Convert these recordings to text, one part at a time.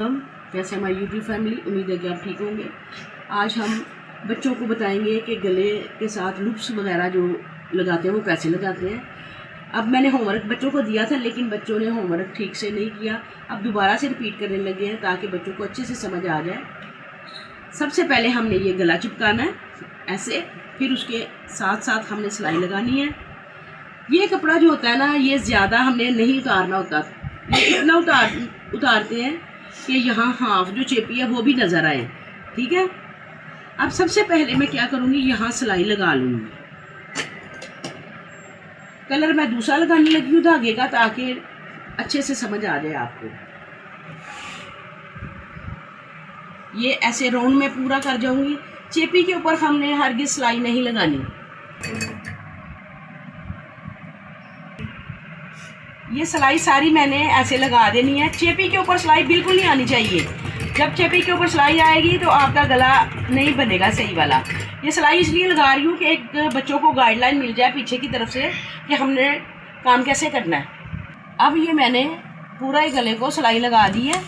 हम कैसे हमारी यूट्यूब फैमिली, उम्मीद है कि आप ठीक होंगे। आज हम बच्चों को बताएंगे कि गले के साथ लूप्स वगैरह जो लगाते हैं वो कैसे लगाते हैं। अब मैंने होमवर्क बच्चों को दिया था, लेकिन बच्चों ने होमवर्क ठीक से नहीं किया। अब दोबारा से रिपीट करने लगे हैं ताकि बच्चों को अच्छे से समझ आ जाए। सबसे पहले हमने ये गला चिपकाना है ऐसे, फिर उसके साथ साथ हमने सिलाई लगानी है। ये कपड़ा जो होता है ना, ये ज़्यादा हमने नहीं उतारना होता, ये इतना उतारते हैं कि यहाँ हाफ जो चेपी है वो भी नज़र आए। ठीक है, अब सबसे पहले मैं क्या करूँगी, यहाँ सिलाई लगा लूँगी। कलर मैं दूसरा लगाने लगी हूँ धागे का, ताकि अच्छे से समझ आ जाए आपको। ये ऐसे राउंड में पूरा कर जाऊँगी। चेपी के ऊपर हमने हरगिज़ सिलाई नहीं लगानी। ये सिलाई सारी मैंने ऐसे लगा देनी है। चेपी के ऊपर सिलाई बिल्कुल नहीं आनी चाहिए। जब चेपी के ऊपर सिलाई आएगी तो आपका गला नहीं बनेगा सही वाला। ये सिलाई इसलिए लगा रही हूँ कि एक बच्चों को गाइडलाइन मिल जाए पीछे की तरफ से कि हमने काम कैसे करना है। अब ये मैंने पूरा ही गले को सिलाई लगा दी है।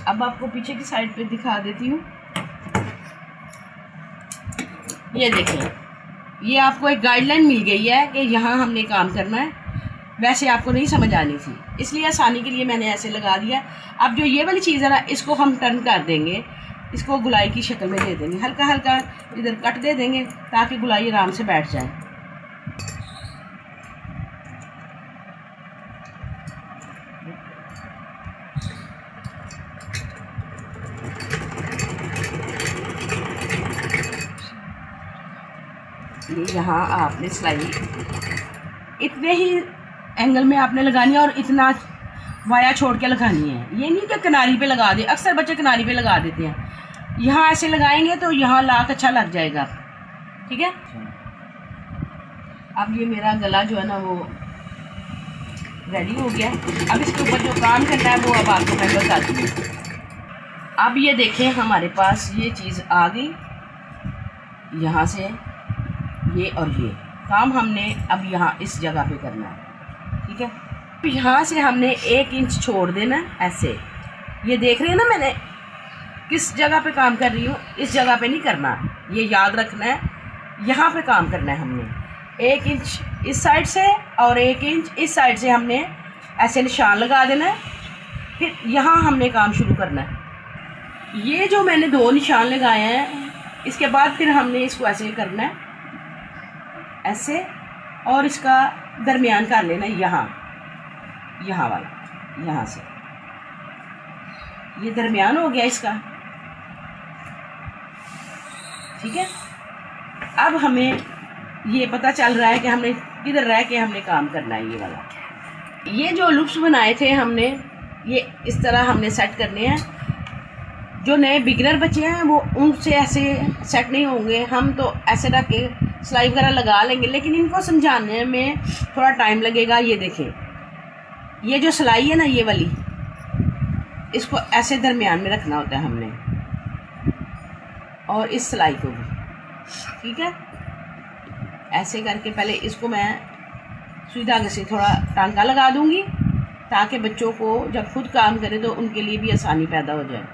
अब आपको पीछे की साइड पे दिखा देती हूँ। ये देखें, ये आपको एक गाइडलाइन मिल गई है कि यहाँ हमने काम करना है। वैसे आपको नहीं समझ आनी थी, इसलिए आसानी के लिए मैंने ऐसे लगा दिया। अब जो ये वाली चीज़ है ना, इसको हम टर्न कर देंगे, इसको गुलाई की शक्ल में दे देंगे। हल्का हल्का इधर कट दे देंगे ताकि गुलाई आराम से बैठ जाए। ये यहाँ आपने सिलाई इतने ही एंगल में आपने लगानी है और इतना वाया छोड़ के लगानी है। ये नहीं कि किनारी पे लगा दे, अक्सर बच्चे किनारी पे लगा देते हैं। यहाँ ऐसे लगाएंगे तो यहाँ लाक अच्छा लग जाएगा। ठीक है, अब ये मेरा गला जो है ना वो रेडी हो गया। अब इसके ऊपर जो काम करना है वो अब आपको मैं बताती हूँ। अब ये देखें, हमारे पास ये चीज़ आ गई। यहाँ से ये और ये काम हमने अब यहाँ इस जगह पे करना है। ठीक है, तो यहाँ से हमने 1 इंच छोड़ देना ऐसे। ये देख रहे हैं ना मैंने किस जगह पे काम कर रही हूँ, इस जगह पे नहीं करना, ये याद रखना है। यहाँ पे काम करना है हमने। 1 इंच इस साइड से और 1 इंच इस साइड से हमने ऐसे निशान लगा देना है। फिर यहाँ हमने काम शुरू करना है। ये जो मैंने 2 निशान लगाए हैं, इसके बाद फिर हमने इसको ऐसे करना है ऐसे, और इसका दरमियान कर लेना यहाँ वाला, यहाँ से ये दरमियान हो गया इसका। ठीक है, अब हमें ये पता चल रहा है कि हमने किधर रह के हमने काम करना है। ये वाला, ये जो लूप्स बनाए थे हमने, ये इस तरह हमने सेट करने हैं। जो नए बिगिनर बच्चे हैं वो उनसे ऐसे सेट नहीं होंगे। हम तो ऐसे रख के सिलाई वगैरह लगा लेंगे, लेकिन इनको समझाने में थोड़ा टाइम लगेगा। ये देखें, ये जो सिलाई है ना, ये वाली, इसको ऐसे दरमियान में रखना होता है हमने, और इस सिलाई को भी। ठीक है, ऐसे करके पहले इसको मैं सुई धागे से थोड़ा टांका लगा दूंगी ताकि बच्चों को जब खुद काम करें तो उनके लिए भी आसानी पैदा हो जाए।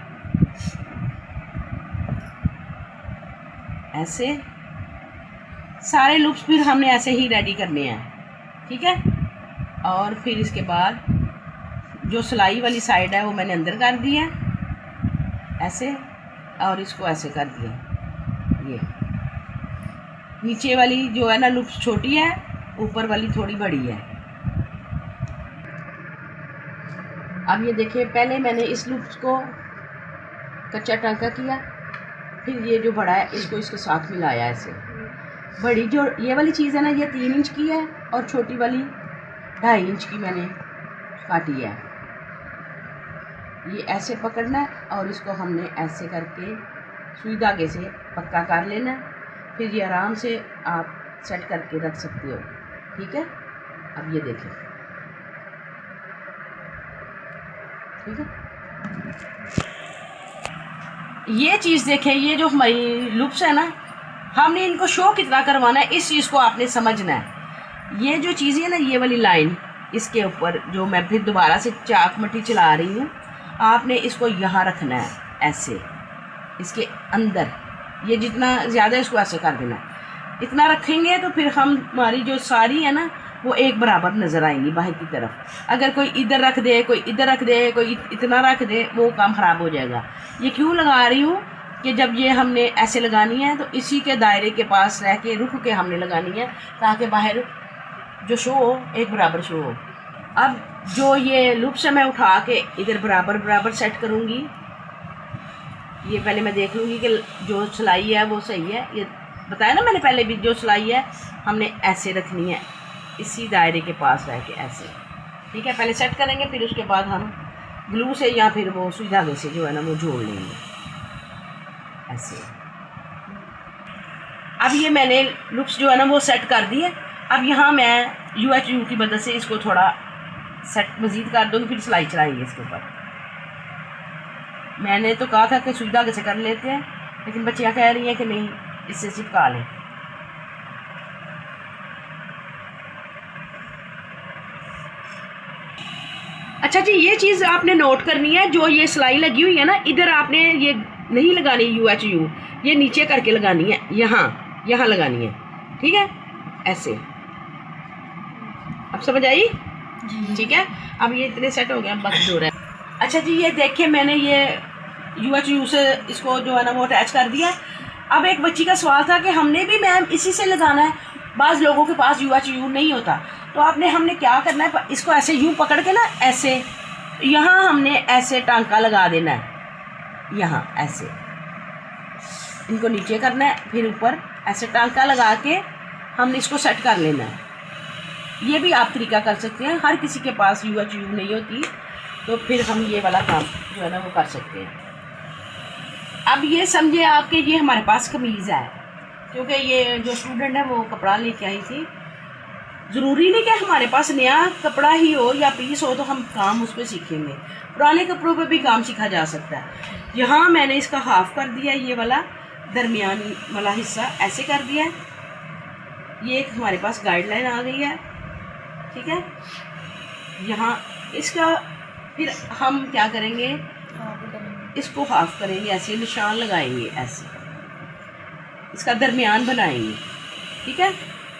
ऐसे सारे लूप्स फिर हमने ऐसे ही रेडी करने हैं। ठीक है, और फिर इसके बाद जो सिलाई वाली साइड है वो मैंने अंदर कर दी है ऐसे, और इसको ऐसे कर दिया। ये नीचे वाली जो है ना लूप्स छोटी है, ऊपर वाली थोड़ी बड़ी है। अब ये देखिए, पहले मैंने इस लूप्स को कच्चा टांका किया, फिर ये जो बड़ा है इसको इसके साथ मिलाया ऐसे। बड़ी जो ये वाली चीज़ है ना, ये 3 इंच की है, और छोटी वाली 2.5 इंच की मैंने काटी है। ये ऐसे पकड़ना है और इसको हमने ऐसे करके सुई धागे से पक्का कर लेना है। फिर ये आराम से आप सेट करके रख सकते हो। ठीक है, अब ये देखें। ठीक है, ये चीज़ देखें, ये जो हमारी लूप्स है ना, हमने इनको शो कितना करवाना है, इस चीज़ को आपने समझना है। ये जो चीज़ है ना, ये वाली लाइन, इसके ऊपर जो मैं फिर दोबारा से चाक मट्टी चला रही हूँ, आपने इसको यहाँ रखना है ऐसे, इसके अंदर ये जितना ज़्यादा इसको ऐसे कर देना है। इतना रखेंगे तो फिर हमारी जो साड़ी है ना वो एक बराबर नज़र आएंगी बाहर की तरफ। अगर कोई इधर रख दे, कोई इधर रख दे, कोई इतना रख दे, वो काम ख़राब हो जाएगा। ये क्यों लगा रही हूँ कि जब ये हमने ऐसे लगानी है तो इसी के दायरे के पास रह के रुक के हमने लगानी है, ताकि बाहर जो शो हो एक बराबर शो हो। अब जो ये लूप से मैं उठा के इधर बराबर बराबर सेट करूँगी। ये पहले मैं देख लूँगी कि जो सिलाई है वो सही है। ये बताया ना मैंने पहले भी, जो सिलाई है हमने ऐसे रखनी है, इसी दायरे के पास रह के ऐसे, ठीक है। पहले सेट करेंगे, फिर उसके बाद हम ग्लू से या फिर वो सुई धागे से जो है ना वो जोड़ लेंगे ऐसे। अब ये मैंने लुप्स जो है ना वो सेट कर दिए। अब यहाँ मैं UHU की मदद से इसको थोड़ा सेट मज़ीद कर दूँगी, फिर सिलाई चलाएंगे इसके ऊपर। मैंने तो कहा था कि सुई धागे से कर लेते हैं, लेकिन बच्चियाँ कह रही हैं कि नहीं इससे चिपका लें। अच्छा जी, ये चीज़ आपने नोट करनी है, जो ये सिलाई लगी हुई है ना इधर आपने ये नहीं लगानी UHU, ये नीचे करके लगानी है, यहाँ लगानी है, ठीक है, ऐसे। अब समझ आई? ठीक है। अब ये इतने सेट हो गए, अब बस जो है। अच्छा जी, ये देखिए मैंने ये UHU से इसको जो है ना वो अटैच कर दिया। अब एक बच्ची का सवाल था कि हमने भी मैम इसी से लगाना है, बाज़ लोगों के पास UHU नहीं होता, तो हमने क्या करना है, इसको ऐसे यूँ पकड़ के ना ऐसे, यहाँ हमने ऐसे टांका लगा देना है, यहाँ ऐसे इनको नीचे करना है, फिर ऊपर ऐसे टांका लगा के हमने इसको सेट कर लेना है। ये भी आप तरीका कर सकते हैं, हर किसी के पास UHU नहीं होती, तो फिर हम ये वाला काम जो है ना वो कर सकते हैं। अब ये समझे आपके ये हमारे पास कमीज़ है, क्योंकि ये जो स्टूडेंट है वो कपड़ा लेके आई थी। ज़रूरी नहीं कि हमारे पास नया कपड़ा ही हो या पीस हो तो हम काम उस पर सीखेंगे, पुराने कपड़ों पे भी काम सीखा जा सकता है। यहाँ मैंने इसका हाफ कर दिया, ये वाला दरमियानी वाला हिस्सा ऐसे कर दिया है। ये एक हमारे पास गाइडलाइन आ गई है, ठीक है। यहाँ इसका फिर हम क्या करेंगे, इसको हाफ करेंगे, ऐसे निशान लगाएंगे, ऐसे इसका दरमियान बनाएंगे, ठीक है।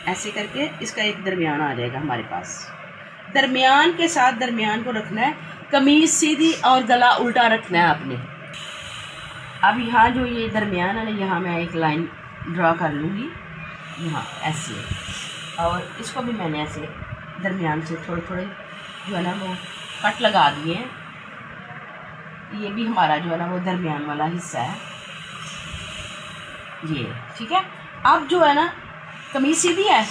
ऐसे करके इसका एक दरमियान आ जाएगा हमारे पास। दरमियान के साथ दरमियान को रखना है, कमीज़ सीधी और गला उल्टा रखना है आपने। अब यहाँ जो ये दरमियान है ना, यहाँ मैं एक लाइन ड्रा कर लूँगी यहाँ ऐसे, और इसको भी मैंने ऐसे दरमियान से थोड़े थोड़े जो है ना वो कट लगा दिए हैं। ये भी हमारा जो है ना वो दरमियान वाला हिस्सा है ये, ठीक है। अब जो है ना कमीज़ सीधी है,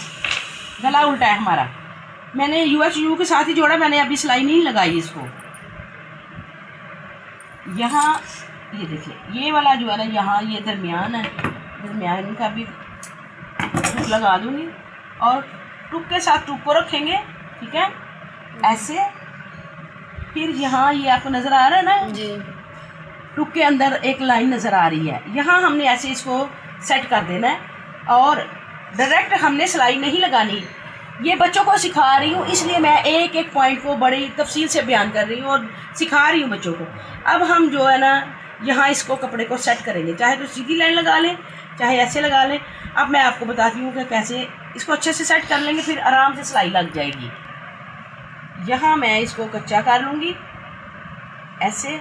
गला उल्टा है हमारा। मैंने UHU के साथ ही जोड़ा, मैंने अभी सिलाई नहीं लगाई इसको। यहाँ ये देखिए ये वाला जो है ना, यहाँ ये दरमियान है, दरमियान का भी टुक लगा दूँगी और टुक के साथ टुक को रखेंगे, ठीक है, ऐसे। फिर यहाँ ये आपको नज़र आ रहा है ना जी, टुक के अंदर एक लाइन नज़र आ रही है, यहाँ हमने ऐसे इसको सेट कर देना है और डायरेक्ट हमने सिलाई नहीं लगानी। ये बच्चों को सिखा रही हूँ, इसलिए मैं एक एक पॉइंट को बड़ी तफसील से बयान कर रही हूँ और सिखा रही हूँ बच्चों को। अब हम जो है ना यहाँ इसको कपड़े को सेट करेंगे, चाहे तो सीधी लाइन लगा लें चाहे ऐसे लगा लें। अब मैं आपको बताती हूँ कि कैसे इसको अच्छे से सेट कर लेंगे, फिर आराम से सिलाई लग जाएगी। यहाँ मैं इसको कच्चा कर लूँगी ऐसे,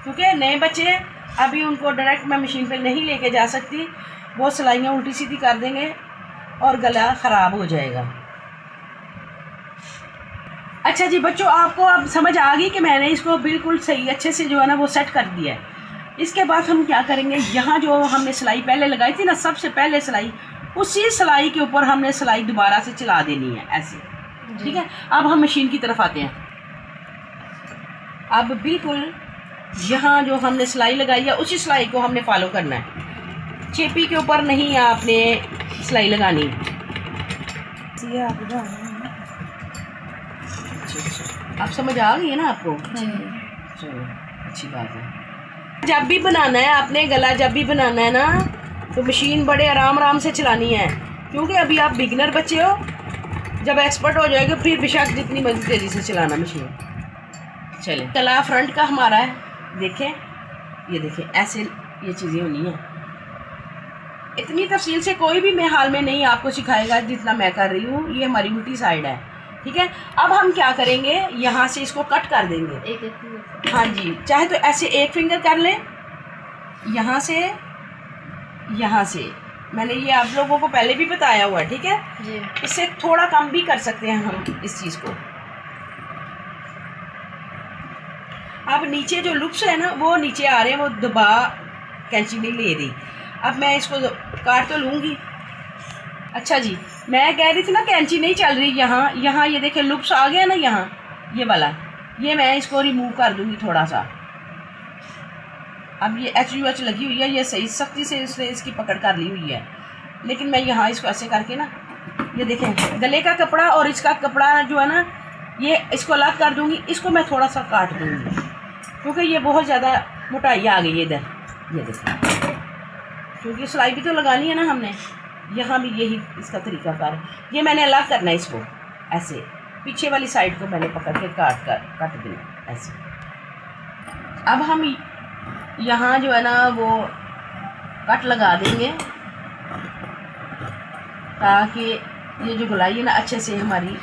क्योंकि नए बच्चे अभी उनको डायरेक्ट मैं मशीन पे नहीं लेके जा सकती, वो सिलाइयाँ उल्टी सीधी कर देंगे और गला ख़राब हो जाएगा। अच्छा जी बच्चों, आपको अब समझ आ गई कि मैंने इसको बिल्कुल सही अच्छे से जो है ना वो सेट कर दिया है। इसके बाद हम क्या करेंगे, यहाँ जो हमने सिलाई पहले लगाई थी ना, सबसे पहले सिलाई, उसी सिलाई के ऊपर हमने सिलाई दोबारा से चला देनी है ऐसे, ठीक है। अब हम मशीन की तरफ आते हैं। अब बिल्कुल यहाँ जो हमने सिलाई लगाई है उसी सिलाई को हमने फॉलो करना है, चेपी के ऊपर नहीं आपने सिलाई लगानी। आप समझ आ गई है ना आपको? चलो अच्छी बात है। जब भी बनाना है आपने गला, जब भी बनाना है ना, तो मशीन बड़े आराम से चलानी है, क्योंकि अभी आप बिगनर बच्चे हो। जब एक्सपर्ट हो जाएगा फिर बेशक जितनी मर्जी तेज़ी से चलाना मशीन। चलो। चले, गला फ्रंट का हमारा है, देखें, ये देखें, ऐसे ये चीज़ें होनी है। इतनी तफसील से कोई भी मैं हाल में नहीं आपको सिखाएगा जितना मैं कर रही हूँ। ये हमारी उल्टी साइड है, ठीक है। अब हम क्या करेंगे, यहाँ से इसको कट कर देंगे। हाँ जी, चाहे तो ऐसे एक फिंगर कर लें, यहाँ से मैंने ये आप लोगों को पहले भी बताया हुआ है, ठीक है जी। इससे थोड़ा कम भी कर सकते हैं हम इस चीज़ को। अब नीचे जो लुप्स है ना वो नीचे आ रहे हैं, वो दबा कैंची नहीं ले रही। अब मैं इसको काट तो लूँगी। अच्छा जी, मैं कह रही थी ना कैंची नहीं चल रही। यहाँ ये देखें लुप्स आ गया ना, यहाँ ये वाला, ये मैं इसको रिमूव कर दूँगी थोड़ा सा। अब ये एच लगी हुई है, ये सही सख्ती से इसने इसकी पकड़ कर ली हुई है, लेकिन मैं यहाँ इसको ऐसे करके ना, ये देखें गले का कपड़ा और इसका कपड़ा जो है ना, ये इसको अलग कर दूँगी। इसको मैं थोड़ा सा काट दूँगी क्योंकि ये बहुत ज़्यादा मोटाई आ गई है इधर, ये देखें, क्योंकि सिलाई भी तो लगानी है ना हमने। यहाँ भी यही इसका तरीका कार है। ये मैंने अलग करना है इसको, ऐसे पीछे वाली साइड को मैंने पकड़ के काट देना ऐसे। अब हम यहाँ जो है ना वो कट लगा देंगे ताकि ये जो गुलाई है ना अच्छे से हमारी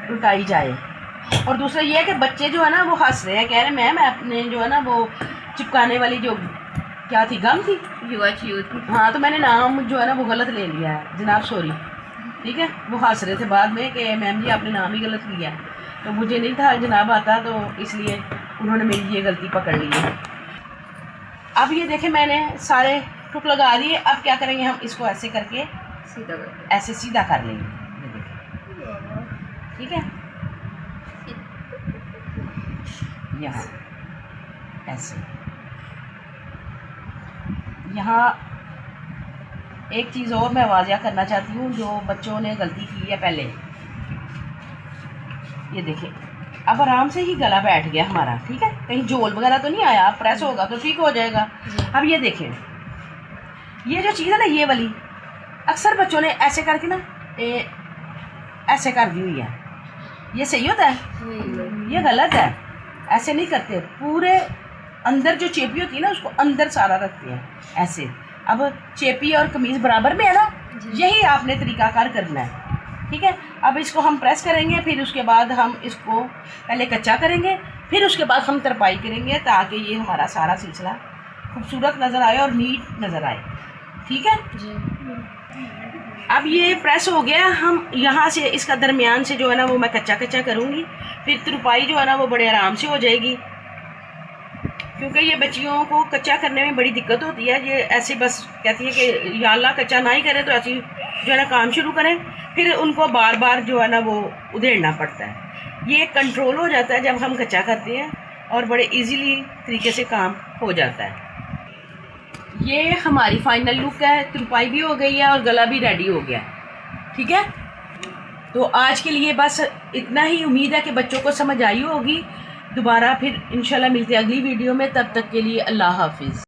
उल्टाई जाए। और दूसरा ये है कि बच्चे जो है ना वो हंस रहे हैं, कह रहे हैं मैम अपने जो है ना वो चिपकाने वाली जो क्या थी, गम थी, हाँ, तो मैंने नाम जो है ना वो गलत ले लिया है जनाब, सॉरी, ठीक है। वो हंस रहे थे बाद में कि मैम जी आपने नाम ही गलत लिया, तो मुझे नहीं था जनाब आता, तो इसलिए उन्होंने मेरी ये गलती पकड़ ली है। अब ये देखें मैंने सारे टुक लगा दिए। अब क्या करेंगे, हम इसको ऐसे करके ऐसे सीधा कर लेंगे, ठीक है। यहाँ ऐसे, यहाँ एक चीज़ और मैं वाज़िया करना चाहती हूँ, जो बच्चों ने गलती की है पहले। ये देखें अब आराम से ही गला बैठ गया हमारा, ठीक है, कहीं जोल वगैरह तो नहीं आया। प्रेस होगा तो ठीक हो जाएगा। अब ये देखें, ये जो चीज़ है ना ये वाली, अक्सर बच्चों ने ऐसे करके ना ऐसे कर दी हुई है। ये सही होता है? ये गलत है, ऐसे नहीं करते। पूरे अंदर जो चेपी होती है ना उसको अंदर सारा रखते हैं ऐसे। अब चेपी और कमीज़ बराबर में है ना, यही आपने तरीकाकार करना है, ठीक है। अब इसको हम प्रेस करेंगे, फिर उसके बाद हम इसको पहले कच्चा करेंगे, फिर उसके बाद हम तरपाई करेंगे ताकि ये हमारा सारा सिलसिला खूबसूरत नज़र आए और नीट नज़र आए, ठीक है जी। अब ये प्रेस हो गया। हम यहाँ से इसका दरमियान से जो है ना वो मैं कच्चा करूँगी, फिर तरपाई जो है ना वो बड़े आराम से हो जाएगी, क्योंकि ये बच्चियों को कच्चा करने में बड़ी दिक्कत होती है। ये ऐसे बस कहती है कि या अल्लाह कच्चा ना ही करें, तो ऐसी जो है ना काम शुरू करें, फिर उनको बार बार जो है ना वो उधेड़ना पड़ता है। ये कंट्रोल हो जाता है जब हम कच्चा करते हैं और बड़े इजीली तरीके से काम हो जाता है। ये हमारी फाइनल लुक है, तुरपाई भी हो गई है और गला भी रेडी हो गया, ठीक है। तो आज के लिए बस इतना ही। उम्मीद है कि बच्चों को समझ आई होगी। दोबारा फिर इंशाल्लाह मिलते हैं अगली वीडियो में। तब तक के लिए अल्लाह हाफिज़।